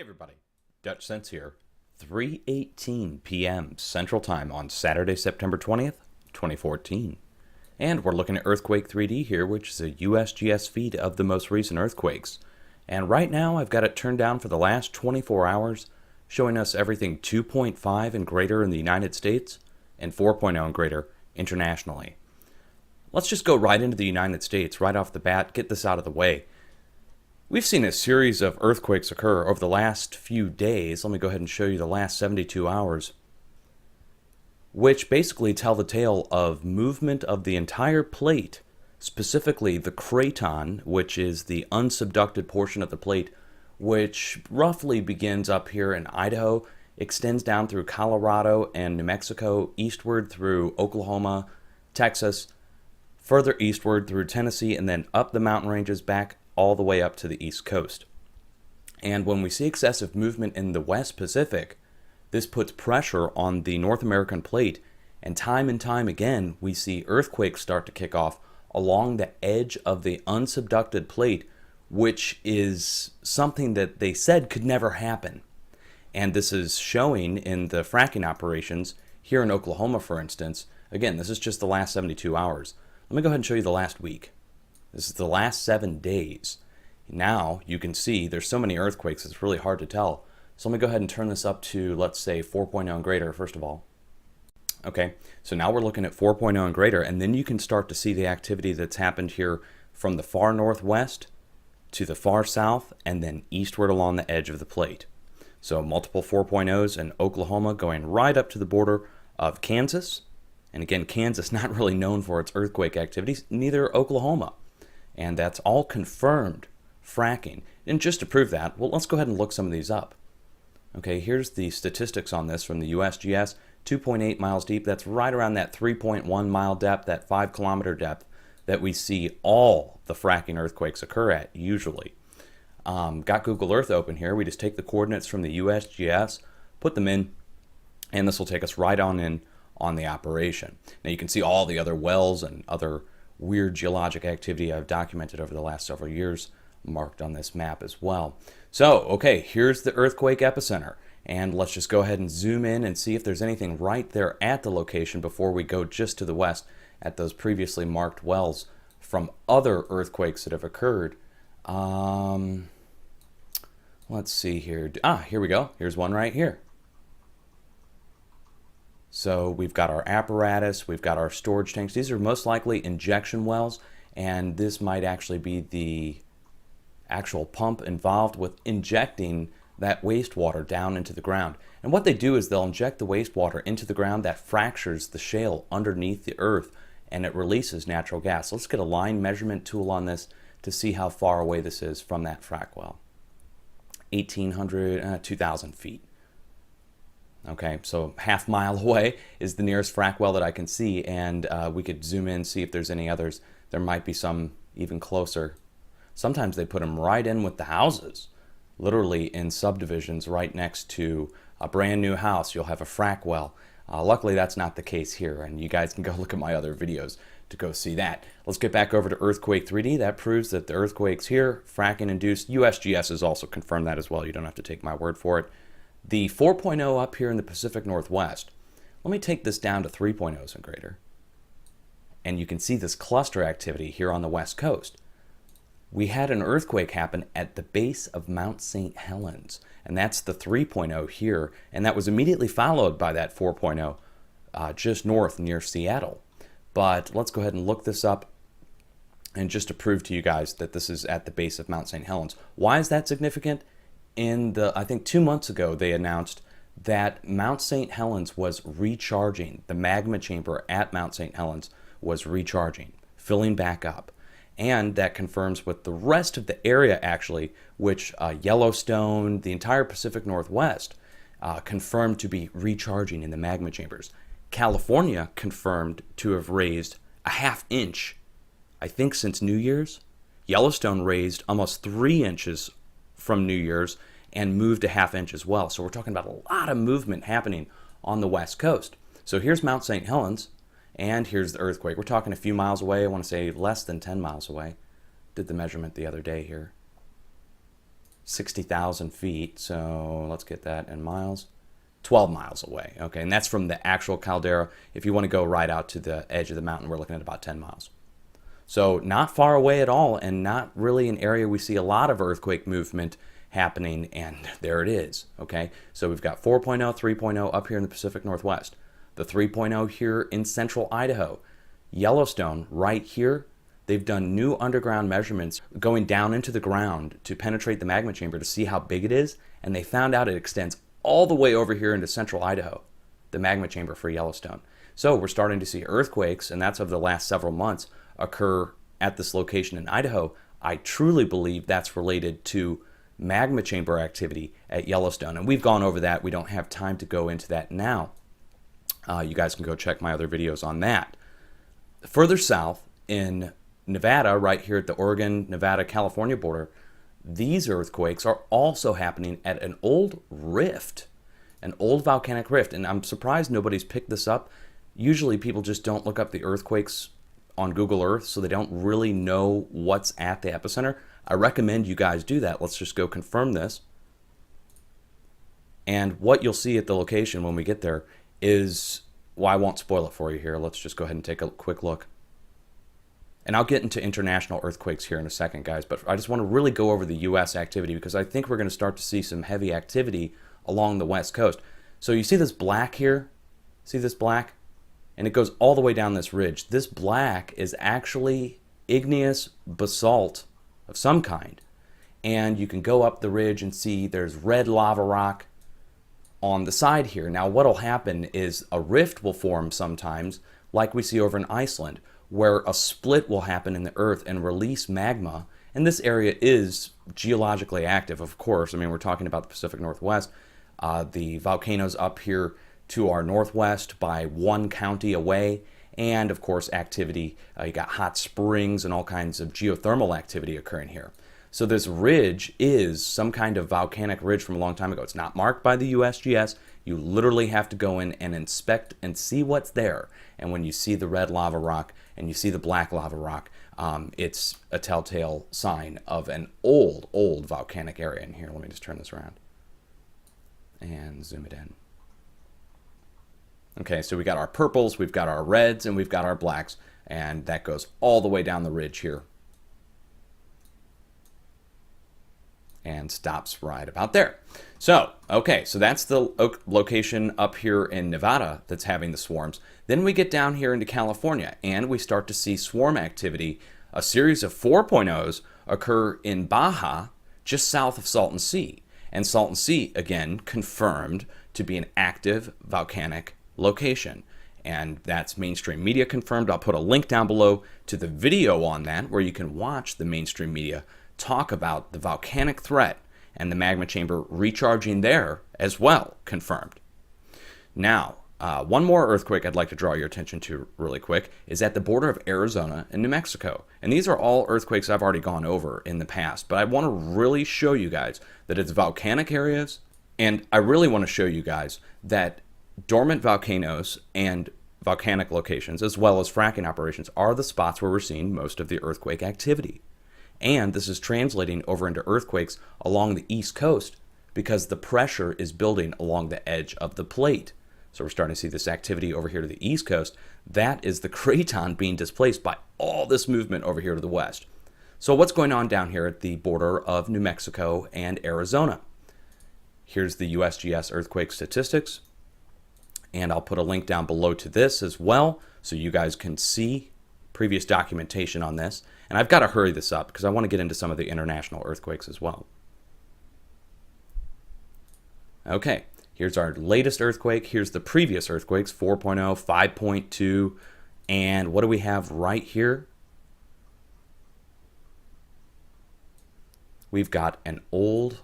everybody, Dutchsinse here, 3:18 p.m. Central Time on Saturday, September 20th, 2014. And we're looking at Earthquake 3D here, which is a USGS feed of the most recent earthquakes. And right now I've got it turned down for the last 24 hours, showing us everything 2.5 and greater in the United States and 4.0 and greater internationally. Let's just go right into the United States right off the bat, get this out of the way. We've seen a series of earthquakes occur over the last few days. Let me go ahead and show you the last 72 hours, which basically tell the tale of movement of the entire plate, specifically the craton, which is the unsubducted portion of the plate, which roughly begins up here in Idaho, extends down through Colorado and New Mexico, eastward through Oklahoma, Texas, further eastward through Tennessee, and then up the mountain ranges back all the way up to the East Coast. And when we see excessive movement in the West Pacific, this puts pressure on the North American plate, and time again we see earthquakes start to kick off along the edge of the unsubducted plate, which is something that they said could never happen. And this is showing in the fracking operations here in Oklahoma, for instance. Again, this is just the last 72 hours. Let me go ahead and show you the last week. This is the last 7 days. Now you can see there's so many earthquakes, it's really hard to tell. So let me go ahead and turn this up to, let's say, 4.0 and greater, first of all. Okay, so now we're looking at 4.0 and greater, and then you can start to see the activity that's happened here from the far northwest to the far south, and then eastward along the edge of the plate. So multiple 4.0s in Oklahoma going right up to the border of Kansas. And again, Kansas not really known for its earthquake activities, neither Oklahoma. And that's all confirmed fracking. And just to prove that, well, let's go ahead and look some of these up. Okay, here's the statistics on this from the USGS. 2.8 miles deep. That's right around that 3.1 mile depth, that 5 kilometer depth that we see all the fracking earthquakes occur at usually. Got Google Earth open here. We just take the coordinates from the USGS, put them in, and this will take us right on in on the operation. Now you can see all the other wells and other weird geologic activity I've documented over the last several years marked on this map as well. So, okay, here's the earthquake epicenter, and let's just go ahead and zoom in and see if there's anything right there at the location before we go just to the west at those previously marked wells from other earthquakes that have occurred. Let's see here. Here we go. Here's one right here. So we've got our apparatus, we've got our storage tanks. These are most likely injection wells, and this might actually be the actual pump involved with injecting that wastewater down into the ground. And what they do is they'll inject the wastewater into the ground that fractures the shale underneath the earth, and it releases natural gas. Let's get a line measurement tool on this to see how far away this is from that frac well. 2,000 feet. Okay, so half mile away is the nearest frac well that I can see, and we could zoom in, see if there's any others. There might be some even closer. Sometimes they put them right in with the houses, literally in subdivisions right next to a brand new house. You'll have a frac well. Luckily, that's not the case here, and you guys can go look at my other videos to go see that. Let's get back over to Earthquake 3D. That proves that the earthquakes here, fracking induced. USGS has also confirmed that as well. You don't have to take my word for it. The 4.0 up here in the Pacific Northwest. Let me take this down to 3.0s and greater. And you can see this cluster activity here on the West Coast. We had an earthquake happen at the base of Mount St. Helens, and that's the 3.0 here, and that was immediately followed by that 4.0 just north near Seattle. But let's go ahead and look this up, and just to prove to you guys that this is at the base of Mount St. Helens. Why is that significant? I think 2 months ago, they announced that Mount St. Helens was recharging. The magma chamber at Mount St. Helens was recharging, filling back up. And that confirms with the rest of the area, actually, which Yellowstone, the entire Pacific Northwest, confirmed to be recharging in the magma chambers. California confirmed to have raised a ½ inch, I think, since New Year's. Yellowstone raised almost 3 inches from New Year's and moved a ½ inch as well. So we're talking about a lot of movement happening on the West Coast. So here's Mount St. Helens, and here's the earthquake. We're talking a few miles away. I want to say less than 10 miles away. Did the measurement the other day here. 60,000 feet. So let's get that in miles. 12 miles away. Okay, and that's from the actual caldera. If you want to go right out to the edge of the mountain, we're looking at about 10 miles. So not far away at all, and not really an area we see a lot of earthquake movement happening, and there it is. Okay, so we've got 4.0, 3.0 up here in the Pacific Northwest, the 3.0 here in central Idaho, Yellowstone right here. They've done new underground measurements going down into the ground to penetrate the magma chamber to see how big it is, and they found out it extends all the way over here into central Idaho, the magma chamber for Yellowstone. So we're starting to see earthquakes, and that's of the last several months, occur at this location in Idaho. I truly believe that's related to magma chamber activity at Yellowstone, and we've gone over that. We don't have time to go into that now. You guys can go check my other videos on that. Further south in Nevada, right here at the Oregon, Nevada, California border, these earthquakes are also happening at an old rift, an old volcanic rift, and I'm surprised nobody's picked this up. Usually people just don't look up the earthquakes on Google Earth, so they don't really know what's at the epicenter. I recommend you guys do that. Let's just go confirm this. And what you'll see at the location when we get there is, well, I won't spoil it for you here. Let's just go ahead and take a quick look. And I'll get into international earthquakes here in a second, guys, but I just want to really go over the U.S. activity because I think we're going to start to see some heavy activity along the West Coast. So you see this black here? See this black? And it goes all the way down this ridge. This black is actually igneous basalt of some kind. And you can go up the ridge and see there's red lava rock on the side here. Now what'll happen is a rift will form sometimes, like we see over in Iceland, where a split will happen in the earth and release magma. And this area is geologically active, of course. I mean, we're talking about the Pacific Northwest. The volcanoes up here to our northwest by one county away, and of course activity. You got hot springs and all kinds of geothermal activity occurring here. So this ridge is some kind of volcanic ridge from a long time ago. It's not marked by the USGS. You literally have to go in and inspect and see what's there. And when you see the red lava rock and you see the black lava rock, it's a telltale sign of an old volcanic area. And here, let me just turn this around and zoom it in. Okay, so we got our purples, we've got our reds, and we've got our blacks, and that goes all the way down the ridge here and stops right about there. So, okay, so that's the location up here in Nevada that's having the swarms. Then we get down here into California, and we start to see swarm activity. A series of 4.0s occur in Baja, just south of Salton Sea. And Salton Sea, again, confirmed to be an active volcanic location, and that's mainstream media confirmed. I'll put a link down below to the video on that where you can watch the mainstream media talk about the volcanic threat and the magma chamber recharging there as well, confirmed. Now, one more earthquake I'd like to draw your attention to really quick is at the border of Arizona and New Mexico. And these are all earthquakes I've already gone over in the past, but I want to really show you guys that it's volcanic areas, and I really want to show you guys that dormant volcanoes and volcanic locations, as well as fracking operations, are the spots where we're seeing most of the earthquake activity. And this is translating over into earthquakes along the East Coast because the pressure is building along the edge of the plate. So we're starting to see this activity over here to the East Coast. That is the craton being displaced by all this movement over here to the west. So what's going on down here at the border of New Mexico and Arizona? Here's the USGS earthquake statistics. And I'll put a link down below to this as well so you guys can see previous documentation on this. And I've got to hurry this up because I want to get into some of the international earthquakes as well. Okay, here's our latest earthquake. Here's the previous earthquakes, 4.0, 5.2, and what do we have right here? We've got an old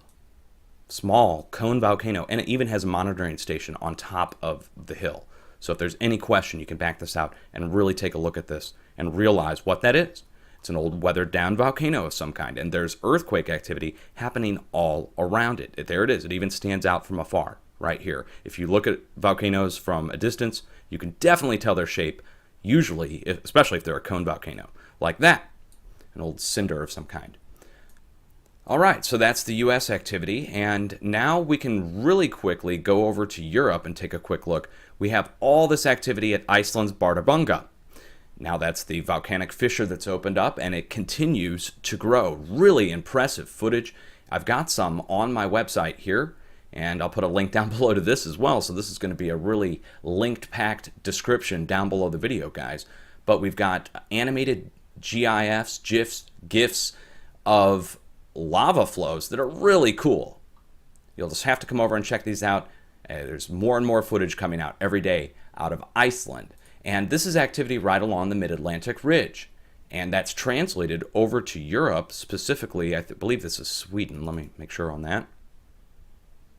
small cone volcano, and it even has a monitoring station on top of the hill. So if there's any question, you can back this out and really take a look at this and realize what that is. It's an old weathered down volcano of some kind, and there's earthquake activity happening all around it. There it is. It even stands out from afar right here. If you look at volcanoes from a distance, you can definitely tell their shape, usually, especially if they're a cone volcano, like that, an old cinder of some kind. All right, so that's the US activity, and now we can really quickly go over to Europe and take a quick look. We have all this activity at Iceland's Bardarbunga. Now that's the volcanic fissure that's opened up, and it continues to grow. Really impressive footage. I've got some on my website here, and I'll put a link down below to this as well, so this is going to be a really linked-packed description down below the video, guys. But we've got animated GIFs, GIFs of lava flows that are really cool. You'll just have to come over and check these out. There's more and more footage coming out every day out of Iceland. And this is activity right along the mid-Atlantic ridge. And that's translated over to Europe, specifically, I believe this is Sweden. Let me make sure on that.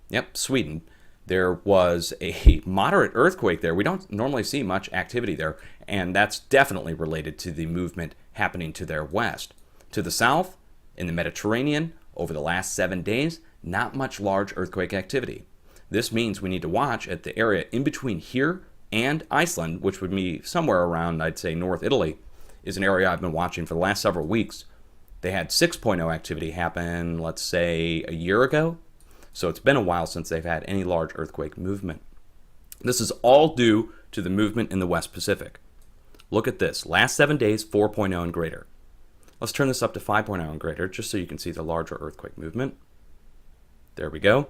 Yep, Sweden. There was a moderate earthquake there. We don't normally see much activity there, and that's definitely related to the movement happening to their west. To the south, in the Mediterranean, over the last 7 days, not much large earthquake activity. This means we need to watch at the area in between here and Iceland, which would be somewhere around, I'd say, North Italy, is an area I've been watching for the last several weeks. They had 6.0 activity happen, let's say, a year ago. So it's been a while since they've had any large earthquake movement. This is all due to the movement in the West Pacific. Look at this. Last 7 days, 4.0 and greater. Let's turn this up to 5.0 and greater, just so you can see the larger earthquake movement. There we go.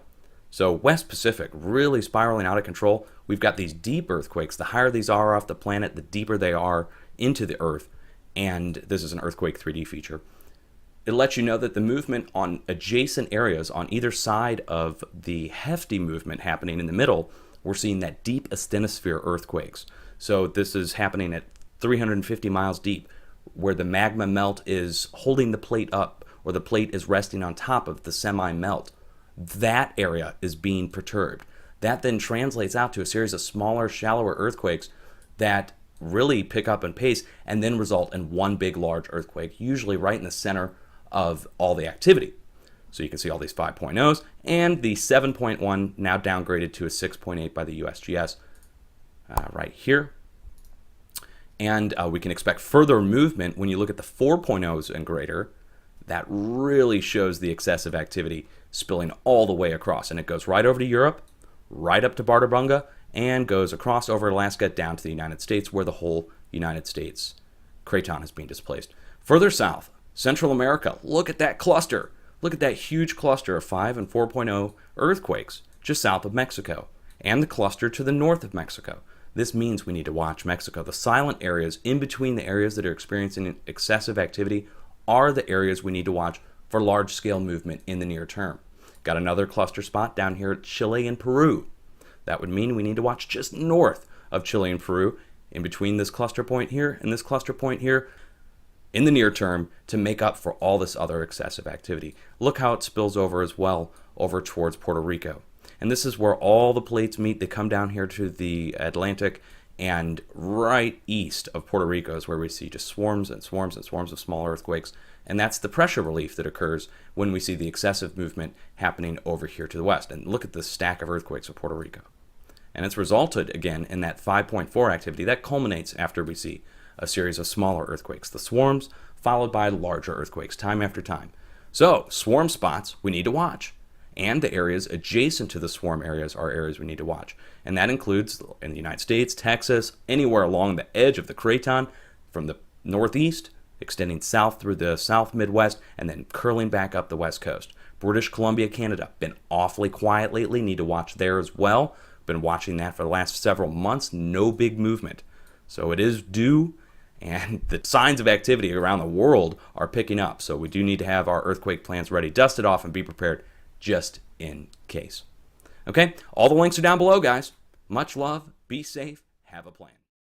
So West Pacific really spiraling out of control. We've got these deep earthquakes. The higher these are off the planet, the deeper they are into the Earth. And this is an earthquake 3D feature. It lets you know that the movement on adjacent areas on either side of the hefty movement happening in the middle, we're seeing that deep asthenosphere earthquakes. So this is happening at 350 miles deep, where the magma melt is holding the plate up, or the plate is resting on top of the semi-melt. That area is being perturbed. That then translates out to a series of smaller, shallower earthquakes that really pick up in pace and then result in one big, large earthquake, usually right in the center of all the activity. So you can see all these 5.0s, and the 7.1 now downgraded to a 6.8 by the USGS right here. And we can expect further movement when you look at the 4.0s and greater. That really shows the excessive activity spilling all the way across. And it goes right over to Europe, right up to Bardarbunga, and goes across over Alaska down to the United States, where the whole United States craton is being displaced. Further south, Central America, look at that cluster. Look at that huge cluster of 5 and 4.0 earthquakes just south of Mexico, and the cluster to the north of Mexico. This means we need to watch Mexico. The silent areas in between the areas that are experiencing excessive activity are the areas we need to watch for large-scale movement in the near term. Got another cluster spot down here at Chile and Peru. That would mean we need to watch just north of Chile and Peru, in between this cluster point here and this cluster point here, in the near term, to make up for all this other excessive activity. Look how it spills over as well over towards Puerto Rico. And this is where all the plates meet. They come down here to the Atlantic, and right east of Puerto Rico is where we see just swarms and swarms and swarms of small earthquakes. And that's the pressure relief that occurs when we see the excessive movement happening over here to the west. And look at the stack of earthquakes of Puerto Rico. And it's resulted, again, in that 5.4 activity. That culminates after we see a series of smaller earthquakes, the swarms, followed by larger earthquakes time after time. So, swarm spots we need to watch. And the areas adjacent to the swarm areas are areas we need to watch. And that includes in the United States, Texas, anywhere along the edge of the craton, from the northeast, extending south through the south Midwest, and then curling back up the west coast. British Columbia, Canada, been awfully quiet lately, need to watch there as well. Been watching that for the last several months, no big movement. So it is due, and the signs of activity around the world are picking up. So we do need to have our earthquake plans ready, dust it off, and be prepared just in case. Okay, all the links are down below, guys. Much love, be safe, have a plan.